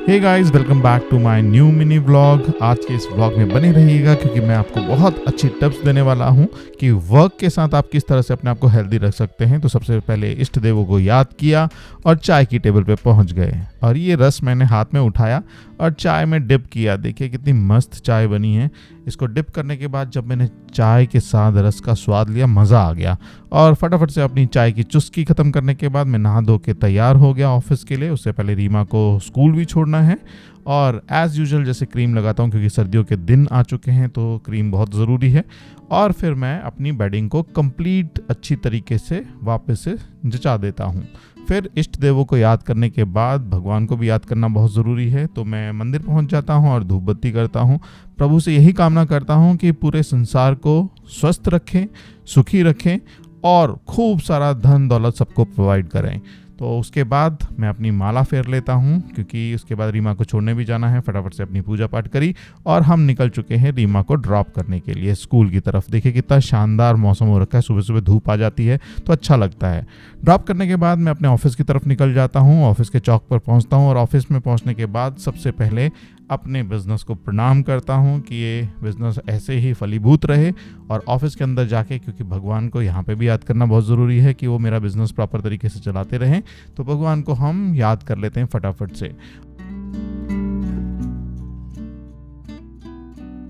Hey guys, welcome back to my new mini vlog. आज के इस व्लॉग में बने रहिएगा क्योंकि मैं आपको बहुत अच्छी टिप्स देने वाला हूं कि वर्क के साथ आप किस तरह से अपने आप को हेल्दी रख सकते हैं। तो सबसे पहले इष्ट देवों को याद किया और चाय की टेबल पे पहुंच गए और ये रस मैंने हाथ में उठाया और चाय में डिप किया। देखिए कितनी मस्त चाय बनी है। इसको डिप करने के बाद जब मैंने चाय के साथ रस का स्वाद लिया, मज़ा आ गया और फटाफट से अपनी चाय की चुस्की ख़त्म करने के बाद मैं नहा धो के तैयार हो गया ऑफिस के लिए। उससे पहले रीमा को स्कूल भी छोड़ना है और एज़ यूजुअल जैसे क्रीम लगाता हूँ क्योंकि सर्दियों के दिन आ चुके हैं तो क्रीम बहुत ज़रूरी है। और फिर मैं अपनी बेडिंग को कंप्लीट अच्छी तरीके से वापस से जचा देता हूँ। फिर इष्ट देवों को याद करने के बाद भगवान को भी याद करना बहुत ज़रूरी है, तो मैं मंदिर पहुँच जाता हूँ और धूप बत्ती करता हूँ। प्रभु से यही कामना करता हूँ कि पूरे संसार को स्वस्थ रखें, सुखी रखें और खूब सारा धन दौलत सबको प्रोवाइड करें। तो उसके बाद मैं अपनी माला फेर लेता हूँ क्योंकि उसके बाद रीमा को छोड़ने भी जाना है। फटाफट से अपनी पूजा पाठ करी और हम निकल चुके हैं रीमा को ड्रॉप करने के लिए स्कूल की तरफ। देखिए कितना शानदार मौसम हो रखा है, सुबह सुबह धूप आ जाती है तो अच्छा लगता है। ड्रॉप करने के बाद मैं अपने ऑफिस की तरफ निकल जाता हूँ। ऑफिस के चौक पर पहुँचता हूँ और ऑफिस में पहुँचने के बाद सबसे पहले अपने बिज़नेस को प्रणाम करता हूँ कि ये बिज़नेस ऐसे ही फलीभूत रहे। और ऑफिस के अंदर जाके, क्योंकि भगवान को यहाँ पे भी याद करना बहुत ज़रूरी है कि वो मेरा बिज़नेस प्रॉपर तरीके से चलाते रहें, तो भगवान को हम याद कर लेते हैं फटाफट से।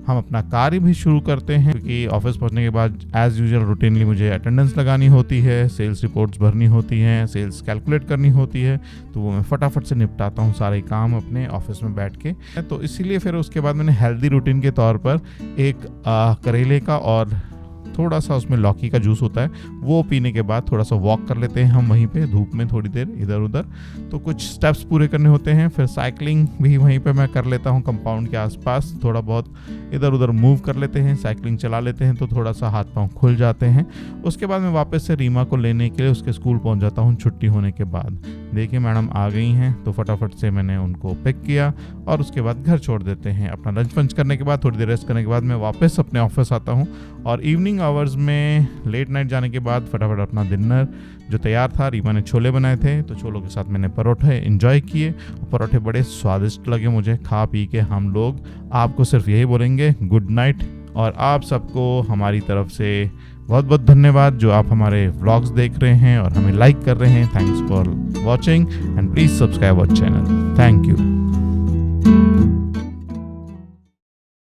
हम अपना कार्य भी शुरू करते हैं क्योंकि ऑफिस पहुंचने के बाद एज़ यूजुअल रूटीनली मुझे अटेंडेंस लगानी होती है, सेल्स रिपोर्ट्स भरनी होती हैं, सेल्स कैलकुलेट करनी होती है, तो वो मैं फटाफट से निपटाता हूँ सारे काम अपने ऑफिस में बैठ के। तो इसीलिए फिर उसके बाद मैंने हेल्दी रूटीन के तौर पर एक करेले का और थोड़ा सा उसमें लौकी का जूस होता है, वो पीने के बाद थोड़ा सा वॉक कर लेते हैं हम वहीं पे धूप में थोड़ी देर इधर उधर। तो कुछ स्टेप्स पूरे करने होते हैं। फिर साइकिलिंग भी वहीं पे मैं कर लेता हूँ, कंपाउंड के आसपास थोड़ा बहुत इधर उधर मूव कर लेते हैं, साइकिलिंग चला लेते हैं तो थोड़ा सा हाथ पाँव खुल जाते हैं। उसके बाद मैं वापस से रीमा को लेने के लिए उसके स्कूल पहुँच जाता हूँ छुट्टी होने के बाद। देखिए मैडम आ गई हैं तो फटाफट से मैंने उनको पिक किया और उसके बाद घर छोड़ देते हैं। अपना लंच पंच करने के बाद, थोड़ी देर रेस्ट करने के बाद मैं वापस अपने ऑफिस आता हूँ और इवनिंग आवर्स में लेट नाइट जाने के बाद फटाफट अपना डिनर जो तैयार था, रीमा ने छोले बनाए थे तो छोलों के साथ मैंने परोठे एंजॉय किए। परोठे बड़े स्वादिष्ट लगे मुझे। खा पी के हम लोग आपको सिर्फ यही बोलेंगे गुड नाइट। और आप सबको हमारी तरफ से बहुत बहुत धन्यवाद जो आप हमारे व्लॉग्स देख रहे हैं और हमें लाइक कर रहे हैं। Thanks for watching and please subscribe our channel. Thank you.